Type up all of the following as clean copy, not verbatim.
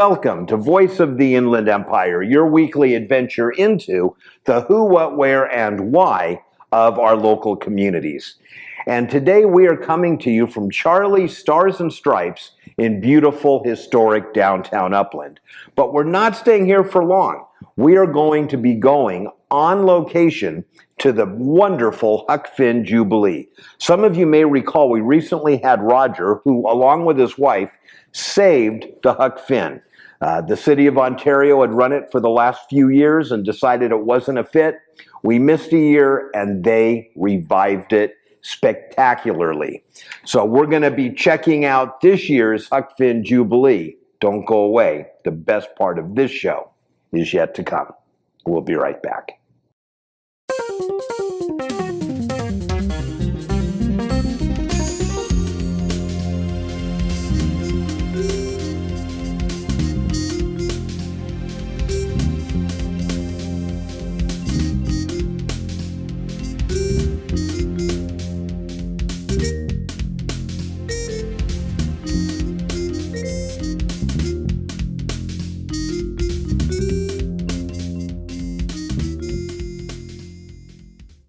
Welcome to Voice of the Inland Empire, your weekly adventure into the who, what, where, and why of our local communities. And today we are coming to you from Charlie's Stars and Stripes in beautiful, historic downtown Upland. But we're not staying here for long. We are going to be going on location to the wonderful Huck Finn Jubilee. Some of you may recall we recently had Roger, who, along with his wife, saved the Huck Finn. The city of Ontario had run it for the last few years and decided it wasn't a fit. We missed a year and they revived it spectacularly. So we're going to be checking out this year's Huck Finn Jubilee. Don't go away. The best part of this show is yet to come. We'll be right back.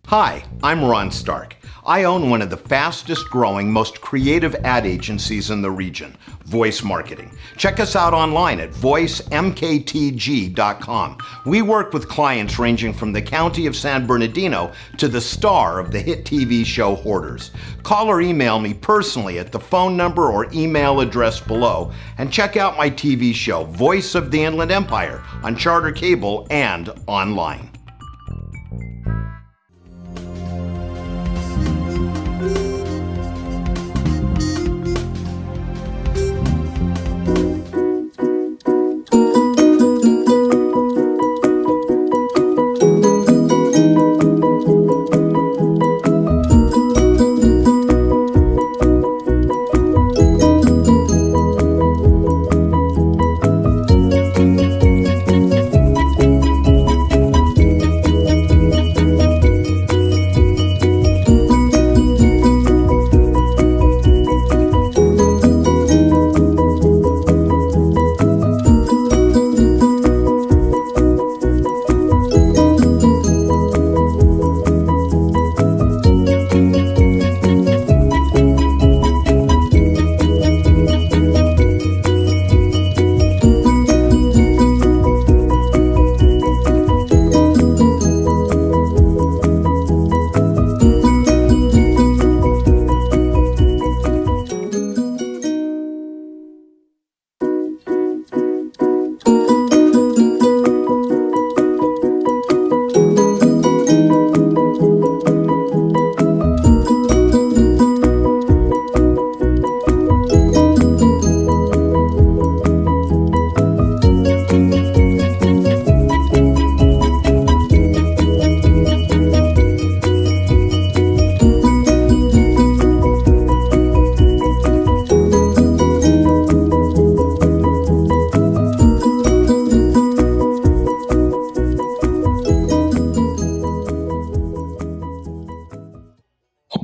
Hi, I'm Ron Stark. I own one of the fastest growing, most creative ad agencies in the region, Voice Marketing. Check us out online at voicemktg.com. We work with clients ranging from the county of San Bernardino to the star of the hit TV show Hoarders. Call or email me personally at the phone number or email address below, and check out my TV show, Voice of the Inland Empire, on Charter Cable and online.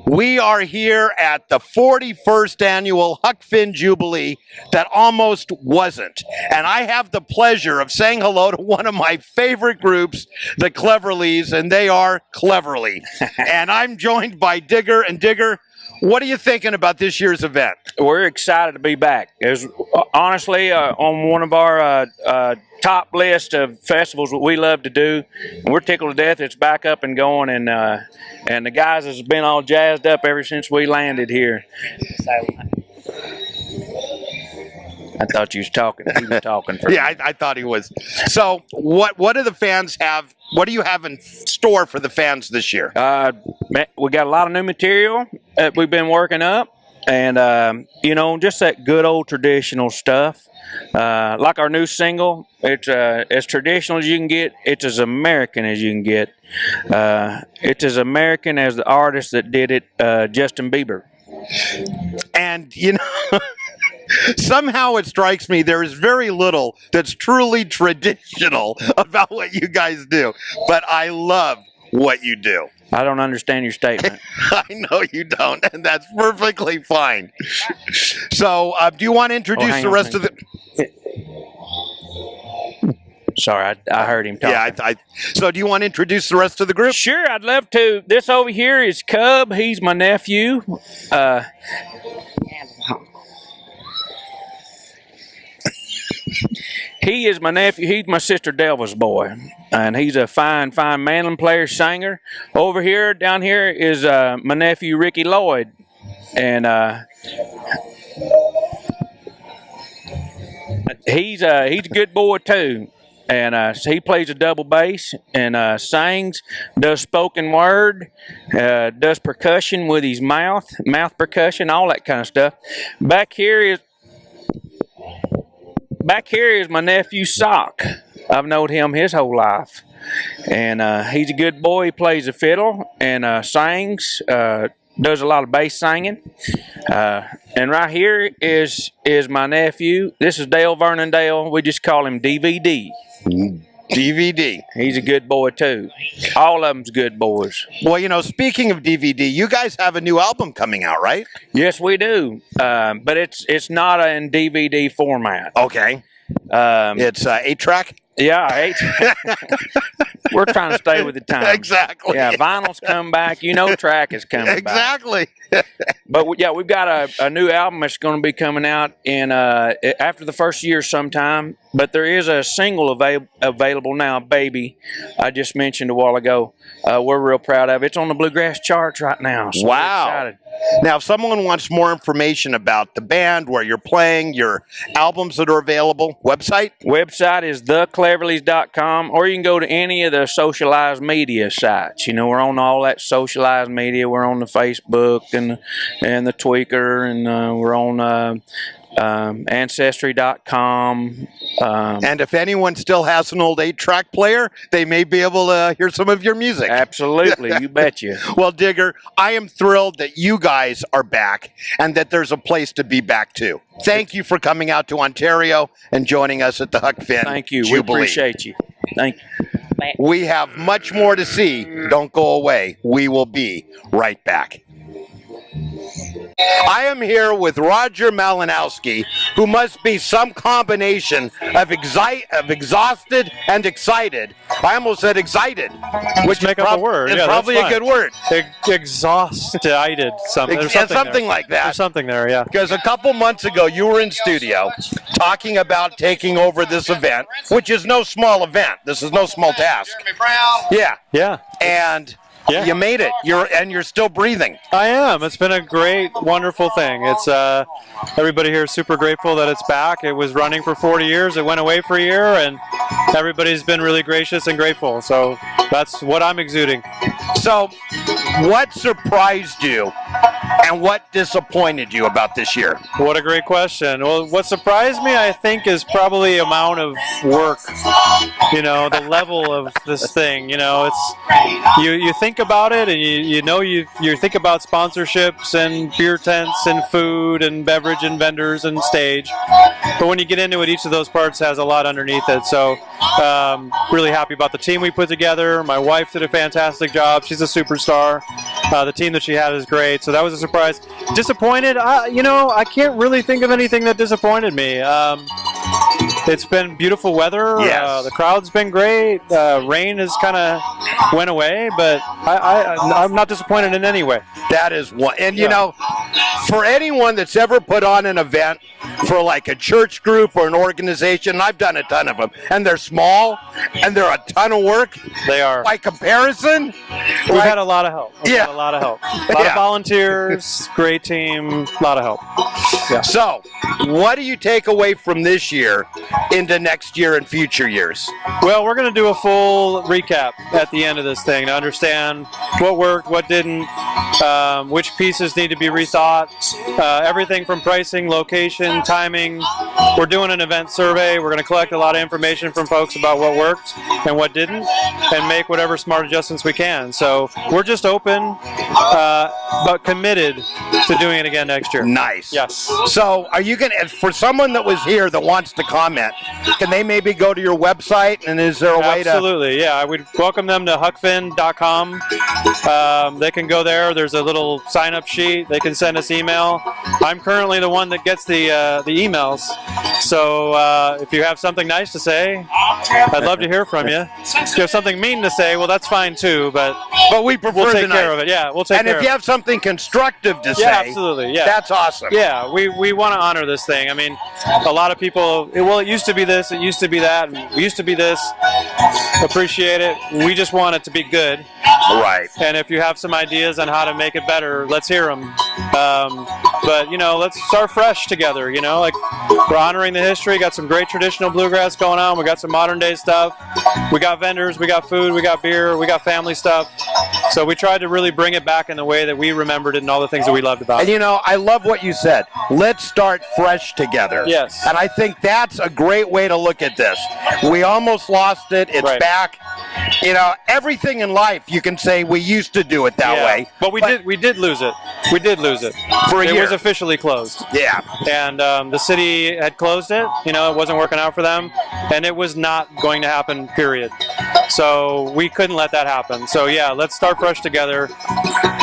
We are here at the 41st annual Huck Finn Jubilee that almost wasn't. And I have the pleasure of saying hello to one of my favorite groups, the Cleverleys, and they are Cleverly. And I'm joined by Digger. And Digger, what are you thinking about this year's event? We're excited to be back. It's honestly on one of our top list of festivals that we love to do, and we're tickled to death it's back up and going, and the guys has been all jazzed up ever since we landed here. I thought you was talking. He was talking for Yeah, I thought he was. So what do the fans have? What do you have in store for the fans this year? We got a lot of new material that we've been working up, and just that good old traditional stuff. Like our new single, it's as traditional as you can get. It's as American as you can get. It's as American as the artist that did it, Justin Bieber. And somehow it strikes me there is very little that's truly traditional about what you guys do, but I love what you do. I don't understand your statement. I know you don't, and that's perfectly fine. So, do you want to introduce the rest of the... Sorry, I heard him talking. Yeah, so do you want to introduce the rest of the group? Sure, I'd love to. This over here is Cub. He's my nephew. He is my nephew. He's my sister Delva's boy, and he's a fine mandolin player, singer. Over here, down here, is my nephew Ricky Lloyd, and he's a good boy too. And he plays a double bass and sings, does spoken word, does percussion with his mouth percussion, all that kind of stuff. Back here is my nephew Sock. I've known him his whole life, and he's a good boy. He plays the fiddle and sings. Does a lot of bass singing. And right here is my nephew. This is Dale Vernon Dale. We just call him DVD. DVD. He's a good boy too. All of them's good boys. Well, speaking of DVD, you guys have a new album coming out, right? Yes, we do. But it's not in DVD format. Okay. It's 8-track? Yeah, we're trying to stay with the times. Exactly. Yeah, vinyl's come back. Track is coming back. Exactly. But we've got a new album that's going to be coming out in after the first year sometime. But there is a single available now, Baby. I just mentioned a while ago. We're real proud of it. It's on the bluegrass charts right now. So wow. We're excited. Now, if someone wants more information about the band, where you're playing, your albums that are available, website is thecleverleys.com, or you can go to any of the socialized media sites. We're on all that socialized media. We're on the Facebook and the Tweaker, and we're on Ancestry.com. And if anyone still has an old 8-track player, they may be able to hear some of your music. Absolutely, you betcha. Well, Digger, I am thrilled that you guys are back and that there's a place to be back too. Thank you for coming out to Ontario and joining us at the Huck Finn Thank you. Jubilee. We appreciate you. Thank you. We have much more to see. Don't go away. We will be right back. I am here with Roger Malinowski, who must be some combination of exhausted and excited. I almost said excited, which make up a word. is Yeah, probably that's a good word. Exhausted. Something. There's Something like that. There's something there, yeah. Because a couple months ago, you were in studio talking about taking over this event, which is no small event. This is no small task. Yeah. Yeah. And Yeah. you made it. You're still breathing. I am. It's been a great, wonderful thing. It's everybody here is super grateful that it's back. It was running for 40 years. It went away for a year, and everybody's been really gracious and grateful. So that's what I'm exuding. So, what surprised you and what disappointed you about this year? What a great question. Well, what surprised me, I think, is probably the amount of work, the level of this thing. It's you think about it, and you think about sponsorships and beer tents and food and beverage and vendors and stage. But when you get into it, each of those parts has a lot underneath it. So really happy about the team we put together. My wife did a fantastic job. She's a superstar. The team that she had is great. So that was a surprise. Disappointed? I can't really think of anything that disappointed me. It's been beautiful weather. Yes. The crowd's been great. Rain has kind of went away, but I'm not disappointed in any way. That is one. And, for anyone that's ever put on an event for like a church group or an organization, I've done a ton of them, and they're small, and they're a ton of work. They are. By comparison, We've had a lot of help. Yeah. Had a lot of help. A lot of volunteers, great team, a lot of help. Yeah. So, what do you take away from this year into next year and future years? Well, we're going to do a full recap at the end of this thing to understand what worked, what didn't, which pieces need to be rethought, everything from pricing, location, timing. We're doing an event survey. We're going to collect a lot of information from folks about what worked and what didn't, and make whatever smart adjustments we can. So we're just open, but committed to doing it again next year. Nice. Yes. So are you going to, for someone that was here that wants to comment, can they maybe go to your website, and is there a way to? Absolutely, yeah. I would welcome them to huckfinn.com. They can go there. There's a little sign-up sheet. They can send us email. email. I'm currently the one that gets the emails. So if you have something nice to say, I'd love to hear from you. If you have something mean to say, well, that's fine too. But we prefer we'll take the care nice. of it. Yeah, we'll take And care if of you it. have something constructive to say, Yeah, absolutely. Yeah, that's awesome. Yeah, we want to honor this thing. I mean, a lot of people, well, it used to be this, it used to be that, and it used to be this. Appreciate it. We just want it to be good. Right. And if you have some ideas on how to make it better, let's hear them. But, you know, let's start fresh together, you know, like we're honoring the history, got some great traditional bluegrass going on, we got some modern day stuff, we got vendors, we got food, we got beer, we got family stuff. So we tried to really bring it back in the way that we remembered it and all the things that we loved about it. And you know, I love what you said. Let's start fresh together. Yes. And I think that's a great way to look at this. We almost lost it. It's Right. back. You know, everything in life, you can say we used to do it that Yeah. way. But we did lose it. We did lose it. For a It year. was officially closed. Yeah. And the city had closed it. You know, it wasn't working out for them, and it was not going to happen, period. So we couldn't let that happen. So yeah, let's start fresh together,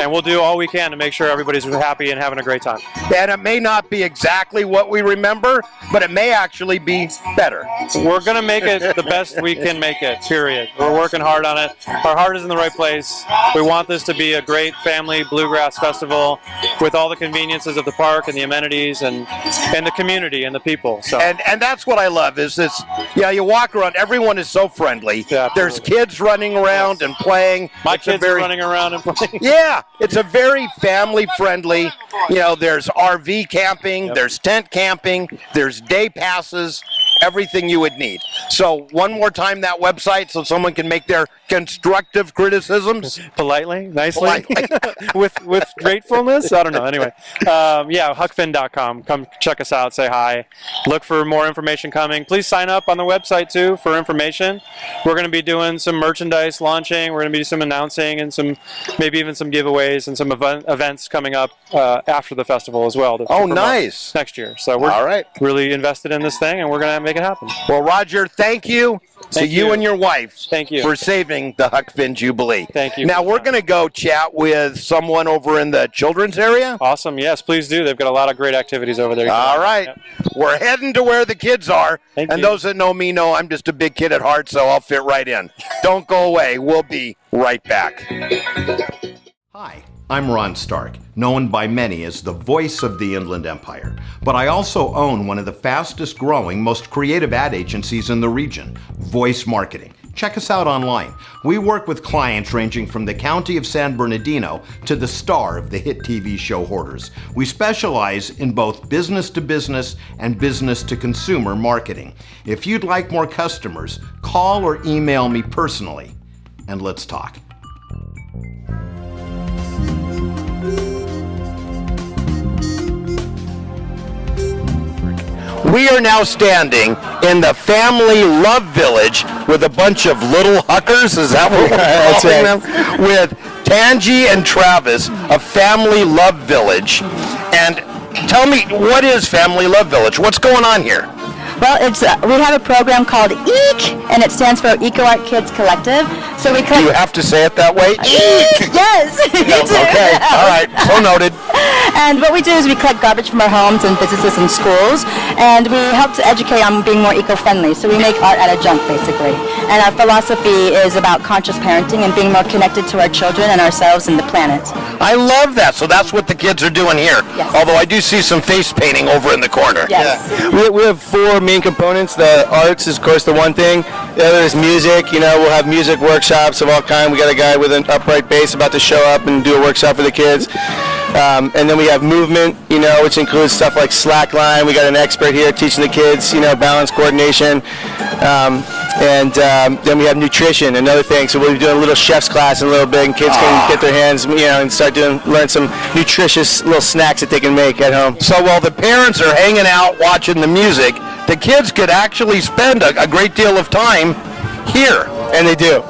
and we'll do all we can to make sure everybody's happy and having a great time. And it may not be exactly what we remember, but it may actually be better. We're going to make it the best we can make it, period. We're working hard on it. Our heart is in the right place. We want this to be a great family bluegrass festival with all the conveniences of the park and the amenities and the community and the people. So And that's what I love is this, yeah, you walk around, everyone is so friendly. Yeah, There's absolutely. kids running around and playing. my It's a kids are running around and playing. Yeah, it's a very family friendly, you know, there's RV camping, Yep. there's tent camping, there's day passes, everything you would need. So one more time that website so someone can make their constructive criticisms. Politely, nicely, Politely. with gratefulness. I don't know. Anyway, yeah, huckfinn.com. Come check us out. Say hi. Look for more information coming. Please sign up on the website too for information. We're going to be doing some merchandise launching. We're going to be some announcing and some maybe even some giveaways and some events coming up after the festival as well. to Oh, promote nice. Next year. So we're All right. really invested in this thing, and we're going to make it happen. Well, Roger, thank you to Thank you you. and your wife Thank you. for saving the Huck Finn Jubilee. Thank you. Now we're going to go chat with someone over in the children's area. Awesome. Yes, please do. They've got a lot of great activities over there. All right. Yep. We're heading to where the kids are. Thank and you. those that know me know I'm just a big kid at heart, so I'll fit right in. Don't go away. We'll be right back. Hi, I'm Ron Stark, known by many as the voice of the Inland Empire. But I also own one of the fastest growing, most creative ad agencies in the region, Voice Marketing. Check us out online. We work with clients ranging from the county of San Bernardino to the star of the hit TV show Hoarders. We specialize in both business to business and business to consumer marketing. If you'd like more customers, call or email me personally, and let's talk. We are now standing in the Family Love Village with a bunch of little Huckers, is that what we're calling them? With Tangi and Travis, a Family Love Village. And tell me, what is Family Love Village? What's going on here? Well, it's we have a program called EEK, and it stands for Eco Art Kids Collective. So we Do you collect. have to say it that way? EEK, yes. Me too. Okay, all right, so noted. And what we do is we collect garbage from our homes and businesses and schools, and we help to educate on being more eco-friendly. So we make art out of junk, basically. And our philosophy is about conscious parenting and being more connected to our children and ourselves and the planet. I love that. So that's what the kids are doing here. Yes. Although I do see some face painting over in the corner. Yes. We have four main components. The arts is, of course, the one thing. The other is music. You know, we'll have music workshops of all kind. We got a guy with an upright bass about to show up and do a workshop for the kids. And then we have movement, you know, which includes stuff like slackline. We got an expert here teaching the kids, you know, balance coordination. And then we have nutrition, another thing. So we'll be doing a little chef's class in a little bit, and kids can get their hands, you know, and learn some nutritious little snacks that they can make at home. So while the parents are hanging out watching the music, the kids could actually spend a great deal of time here. And they do.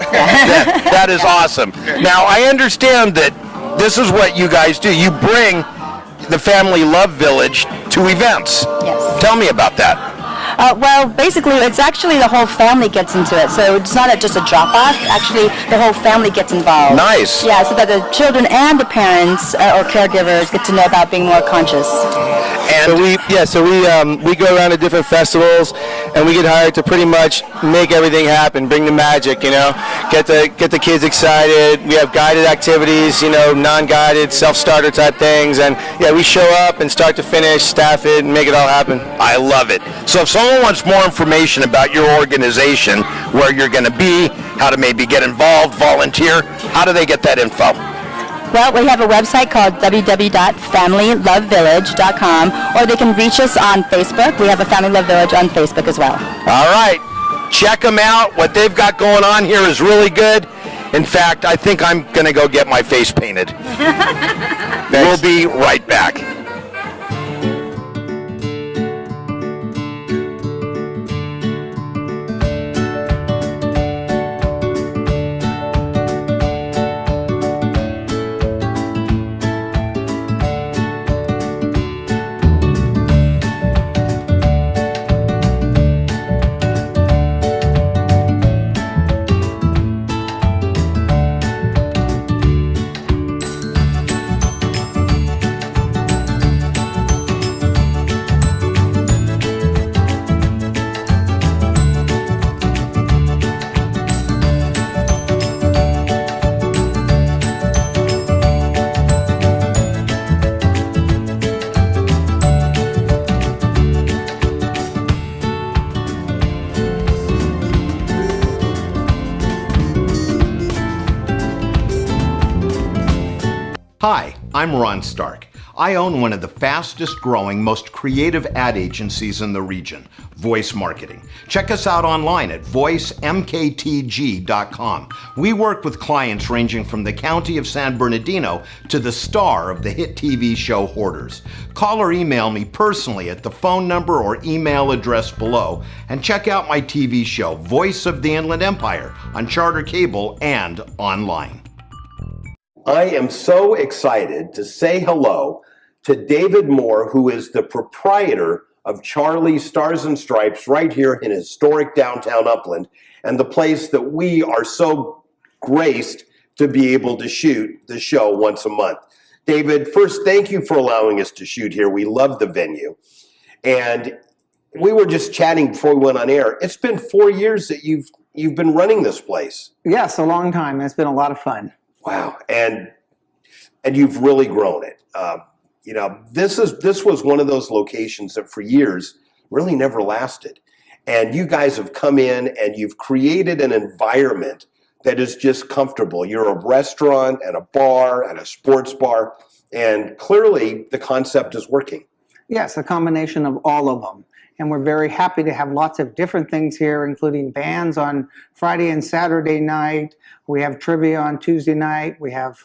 That is awesome. Now, I understand that this is what you guys do. You bring the Family Love Village to events. Yes. Tell me about that. Well, basically, it's actually the whole family gets into it. So it's not just a drop-off. Actually, the whole family gets involved. Nice. Yeah, so that the children and the parents or caregivers get to know about being more conscious. And We go around to different festivals, and we get hired to pretty much make everything happen, bring the magic, get the kids excited. We have guided activities, non-guided, self-starter type things, and yeah, we show up and start to finish, staff it, and make it all happen. I love it. So if someone wants more information about your organization, where you're going to be, how to maybe get involved, volunteer, how do they get that info? Well, we have a website called www.familylovevillage.com, or they can reach us on Facebook. We have a Family Love Village on Facebook as well. All right. Check them out. What they've got going on here is really good. In fact, I think I'm going to go get my face painted. We'll be right back. Hi, I'm Ron Stark. I own one of the fastest growing, most creative ad agencies in the region, Voice Marketing. Check us out online at voicemktg.com. We work with clients ranging from the county of San Bernardino to the star of the hit TV show Hoarders. Call or email me personally at the phone number or email address below, and check out my TV show, Voice of the Inland Empire, on Charter Cable and online. I am so excited to say hello to David Moore, who is the proprietor of Charlie's Stars and Stripes right here in historic downtown Upland, and the place that we are so graced to be able to shoot the show once a month. David, first, thank you for allowing us to shoot here. We love the venue. And we were just chatting before we went on air. It's been 4 years that you've been running this place. Yes, a long time. It's been a lot of fun. Wow, and you've really grown it. This was one of those locations that for years really never lasted. And you guys have come in and you've created an environment that is just comfortable. You're a restaurant and a bar and a sports bar, and clearly the concept is working. Yes, a combination of all of them. And we're very happy to have lots of different things here, including bands on Friday and Saturday night. We have trivia on Tuesday night. We have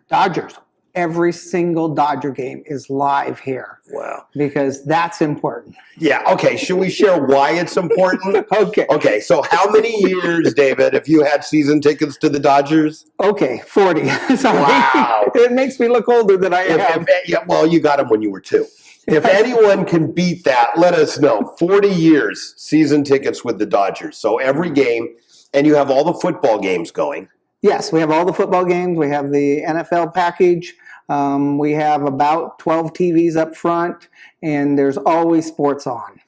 Dodgers. Every single Dodger game is live here. Wow. Because that's important. Yeah, okay. Should we share why it's important? Okay. Okay, so how many years, David, have you had season tickets to the Dodgers? Okay, 40. Sorry. Wow. It makes me look older than I am. Well, you got them when you were 2. If anyone can beat that, let us know. 40 years season tickets with the Dodgers. So every game, and you have all the football games going. Yes, we have all the football games. We have the NFL package. We have about 12 TVs up front, and there's always sports on.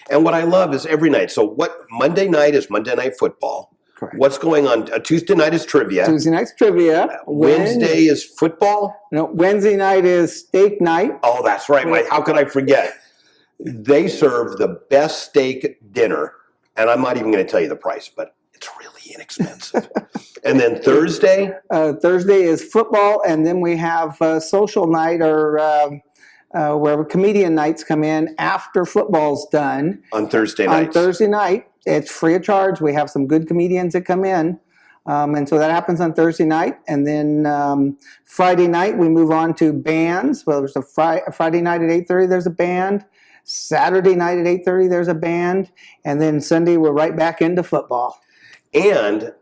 And what I love is every night. So Monday night is Monday Night Football. Correct. What's going on? Tuesday night is trivia. Tuesday night's trivia. Wednesday is football. No, Wednesday night is steak night. Oh, that's right. How could I forget? They serve the best steak dinner, and I'm not even going to tell you the price, but it's really inexpensive. And then Thursday? Thursday is football, and then we have social night, or where comedian nights come in after football's done. On Thursday nights. On Thursday night. It's free of charge. We have some good comedians that come in. And so that happens on Thursday night. And then Friday night, we move on to bands. Well, there's a Friday night at 8:30, there's a band. Saturday night at 8:30, there's a band. And then Sunday, we're right back into football. And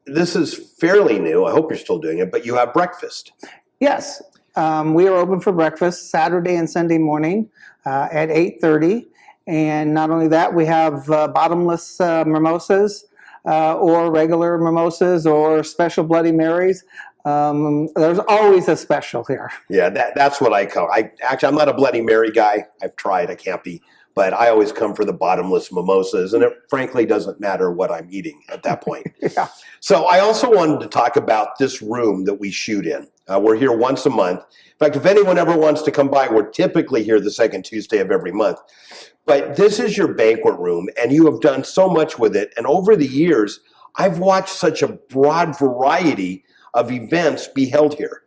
this is fairly new. I hope you're still doing it, but you have breakfast. Yes. We are open for breakfast Saturday and Sunday morning at 8:30. And not only that, we have bottomless mimosas or regular mimosas or special Bloody Marys. There's always a special here. Yeah, that's what I come. I'm not a Bloody Mary guy. I've tried. I can't be. But I always come for the bottomless mimosas, and it frankly doesn't matter what I'm eating at that point. Yeah. So I also wanted to talk about this room that we shoot in. We're here once a month. In fact, if anyone ever wants to come by, we're typically here the second Tuesday of every month. But this is your banquet room, and you have done so much with it. And over the years, I've watched such a broad variety of events be held here.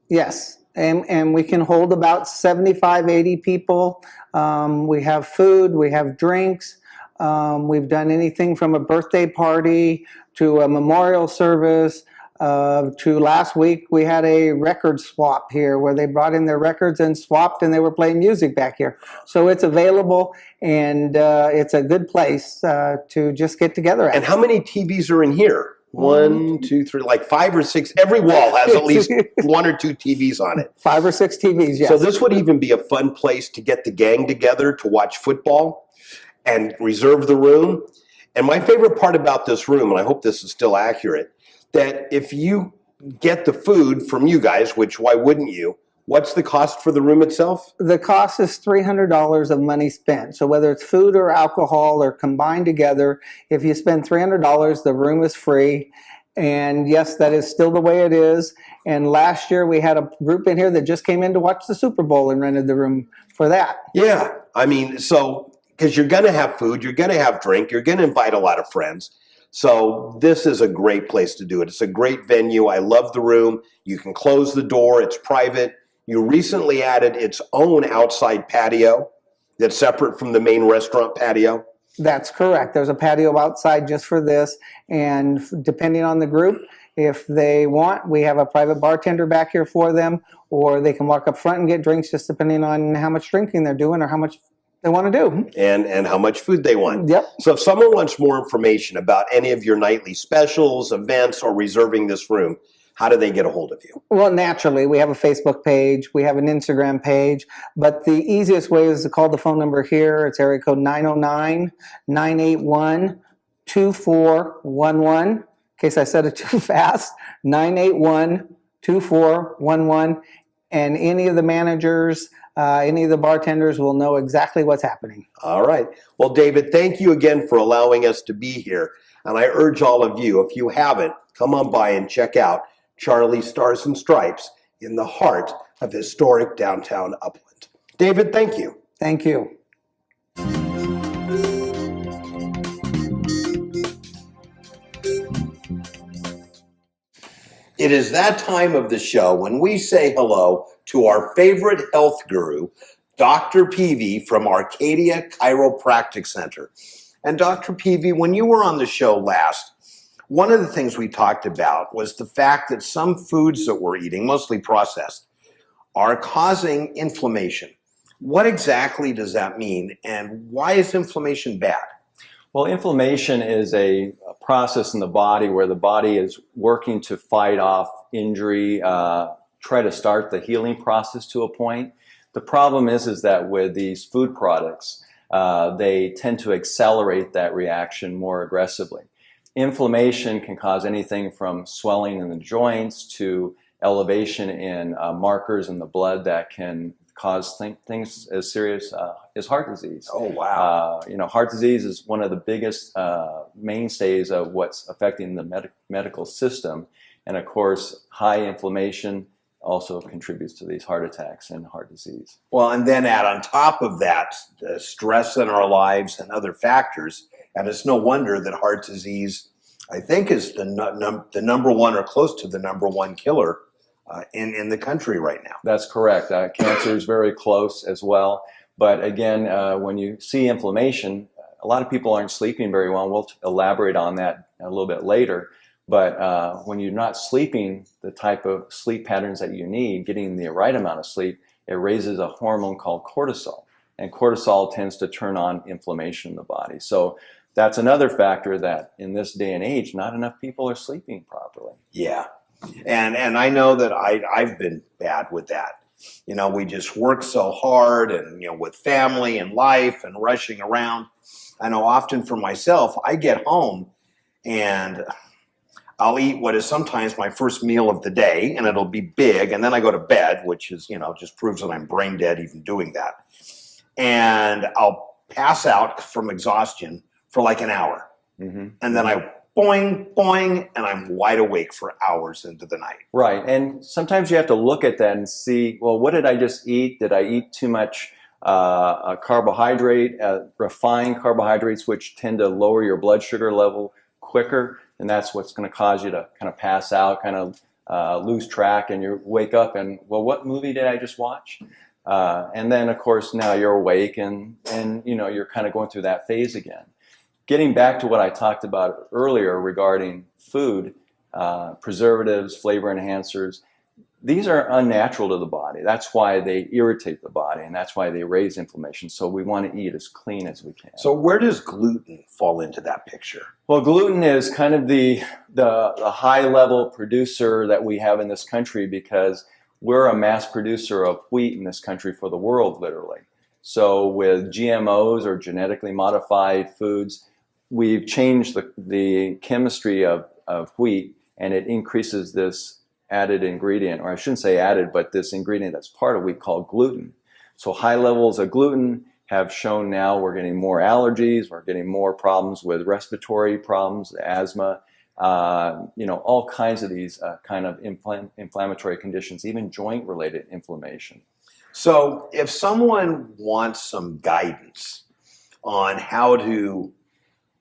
Yes, and we can hold about 75, 80 people. We have food, we have drinks. We've done anything from a birthday party to a memorial service to last week we had a record swap here where they brought in their records and swapped and they were playing music back here. So it's available and it's a good place to just get together at. And how many TVs are in here? 1, 2, 3, like 5 or 6. Every wall has at least 1 or 2 TVs on it. 5 or 6 TVs, yes. So this would even be a fun place to get the gang together to watch football and reserve the room. And my favorite part about this room, and I hope this is still accurate, that if you get the food from you guys, which why wouldn't you, what's the cost for the room itself? The cost is $300 of money spent. So whether it's food or alcohol or combined together, if you spend $300, the room is free. And yes, that is still the way it is. And last year we had a group in here that just came in to watch the Super Bowl and rented the room for that. Yeah, I mean, so because you're going to have food, you're going to have drink, you're going to invite a lot of friends. So this is a great place to do it. It's a great venue. I love the room. You can close the door. It's private. You recently added its own outside patio that's separate from the main restaurant patio. That's correct. There's a patio outside just for this. And depending on the group, if they want, we have a private bartender back here for them, or they can walk up front and get drinks just depending on how much drinking they're doing or how much they want to do. And how much food they want. Yep. So if someone wants more information about any of your nightly specials, events, or reserving this room, how do they get a hold of you? Well, naturally, we have a Facebook page, we have an Instagram page, but the easiest way is to call the phone number here. It's area code 909-981-2411. In case I said it too fast, 981-2411. And any of the managers, any of the bartenders will know exactly what's happening. All right. Well, David, thank you again for allowing us to be here. And I urge all of you, if you haven't, come on by and check out Charlie's Stars and Stripes in the heart of historic downtown Upland. David, thank you. Thank you. It is that time of the show when we say hello to our favorite health guru, Dr. Peavy from Arcadia Chiropractic Center. And Dr. Peavy, when you were on the show last, one of the things we talked about was the fact that some foods that we're eating, mostly processed, are causing inflammation. What exactly does that mean, and why is inflammation bad? Well, inflammation is a process in the body where the body is working to fight off injury, try to start the healing process to a point. The problem is that with these food products, they tend to accelerate that reaction more aggressively. Inflammation can cause anything from swelling in the joints to elevation in markers in the blood that can cause things as serious as heart disease. Oh, wow. Heart disease is one of the biggest mainstays of what's affecting the medical system. And of course, high inflammation also contributes to these heart attacks and heart disease. Well, and then add on top of that, the stress in our lives and other factors. And it's no wonder that heart disease, I think, is the number one or close to the number one killer in the country right now. That's correct. Cancer is very close as well. But again, when you see inflammation, a lot of people aren't sleeping very well. We'll elaborate on that a little bit later. But when you're not sleeping the type of sleep patterns that you need, getting the right amount of sleep, it raises a hormone called cortisol. And cortisol tends to turn on inflammation in the body. So that's another factor that in this day and age, not enough people are sleeping properly. Yeah. And I know that I've been bad with that. You know, we just work so hard and, you know, with family and life and rushing around. I know often for myself, I get home and I'll eat what is sometimes my first meal of the day, and it'll be big, and then I go to bed, which is, you know, just proves that I'm brain dead even doing that. And I'll pass out from exhaustion for like an hour. And then I boing, boing, and I'm wide awake for hours into the night. Right. And sometimes you have to look at that and see, well, what did I just eat? Did I eat too much carbohydrate, refined carbohydrates, which tend to lower your blood sugar level quicker? And that's what's going to cause you to kind of pass out, kind of lose track, and you wake up and, well, what movie did I just watch? And then, of course, now you're awake and you know, you're kind of going through that phase again. Getting back to what I talked about earlier regarding food, preservatives, flavor enhancers, these are unnatural to the body. That's why they irritate the body, and that's why they raise inflammation. So we want to eat as clean as we can. So where does gluten fall into that picture? Well, gluten is kind of the high-level producer that we have in this country, because we're a mass producer of wheat in this country for the world, literally. So with GMOs, or genetically modified foods, we've changed the chemistry of wheat, and it increases this added ingredient, or I shouldn't say added, but this ingredient that's part of wheat called gluten. So high levels of gluten have shown now we're getting more allergies, we're getting more problems with respiratory problems, asthma, you know, all kinds of these kind of inflammatory conditions, even joint-related inflammation. So if someone wants some guidance on how to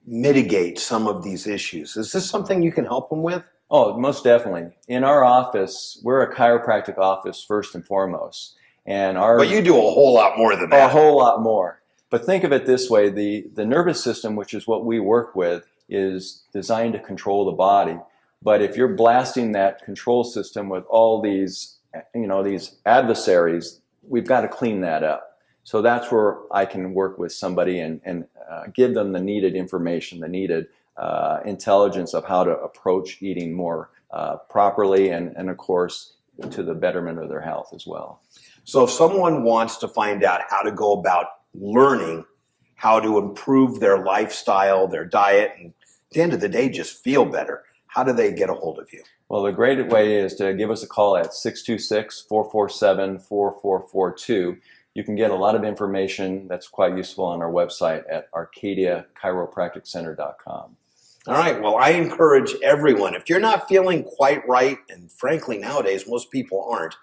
mitigate some of these issues, is this something you can help them with? Oh, most definitely. In our office, we're a chiropractic office first and foremost. But you do a whole lot more than that. A whole lot more. But think of it this way, the nervous system, which is what we work with, is designed to control the body. But if you're blasting that control system with all these, you know, these adversaries, we've got to clean that up. So that's where I can work with somebody and give them the needed information, the needed intelligence of how to approach eating more properly, and of course to the betterment of their health as well. So if someone wants to find out how to go about learning how to improve their lifestyle, their diet, and at the end of the day just feel better, how do they get a hold of you? Well, the great way is to give us a call at 626-447-4442. You can get a lot of information that's quite useful on our website at arcadiachiropracticcenter.com. All right, well, I encourage everyone, if you're not feeling quite right, and frankly nowadays most people aren't,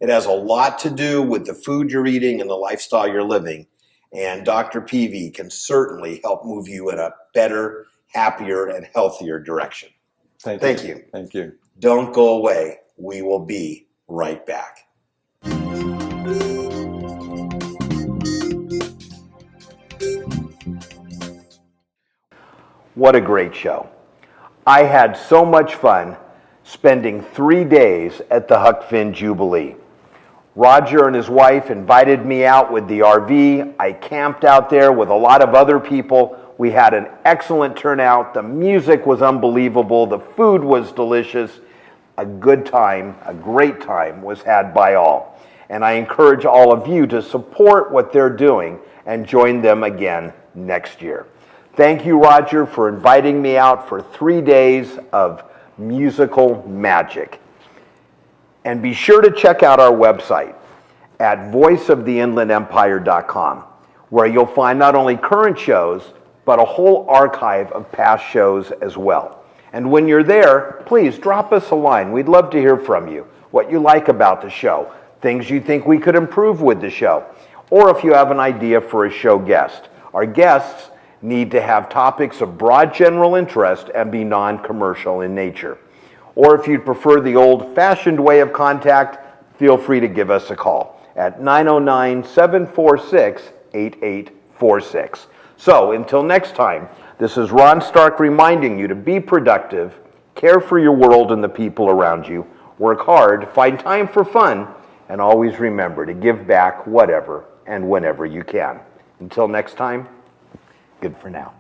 it has a lot to do with the food you're eating and the lifestyle you're living, and Dr. PV can certainly help move you in a better, happier, and healthier direction. Thank you. Thank you. Don't go away. We will be right back. What a great show. I had so much fun spending 3 days at the Huck Finn Jubilee. Roger and his wife invited me out with the RV. I camped out there with a lot of other people. We had an excellent turnout. The music was unbelievable. The food was delicious. A good time, a great time was had by all. And I encourage all of you to support what they're doing and join them again next year. Thank you, Roger, for inviting me out for 3 days of musical magic. And be sure to check out our website at voiceoftheinlandempire.com, where you'll find not only current shows, but a whole archive of past shows as well. And when you're there, please drop us a line. We'd love to hear from you, what you like about the show, things you think we could improve with the show, or if you have an idea for a show guest. Our guests need to have topics of broad general interest and be non-commercial in nature. Or if you'd prefer the old-fashioned way of contact, feel free to give us a call at 909-746-8846. So until next time, this is Ron Stark reminding you to be productive, care for your world and the people around you, work hard, find time for fun, and always remember to give back whatever and whenever you can. Until next time, good for now.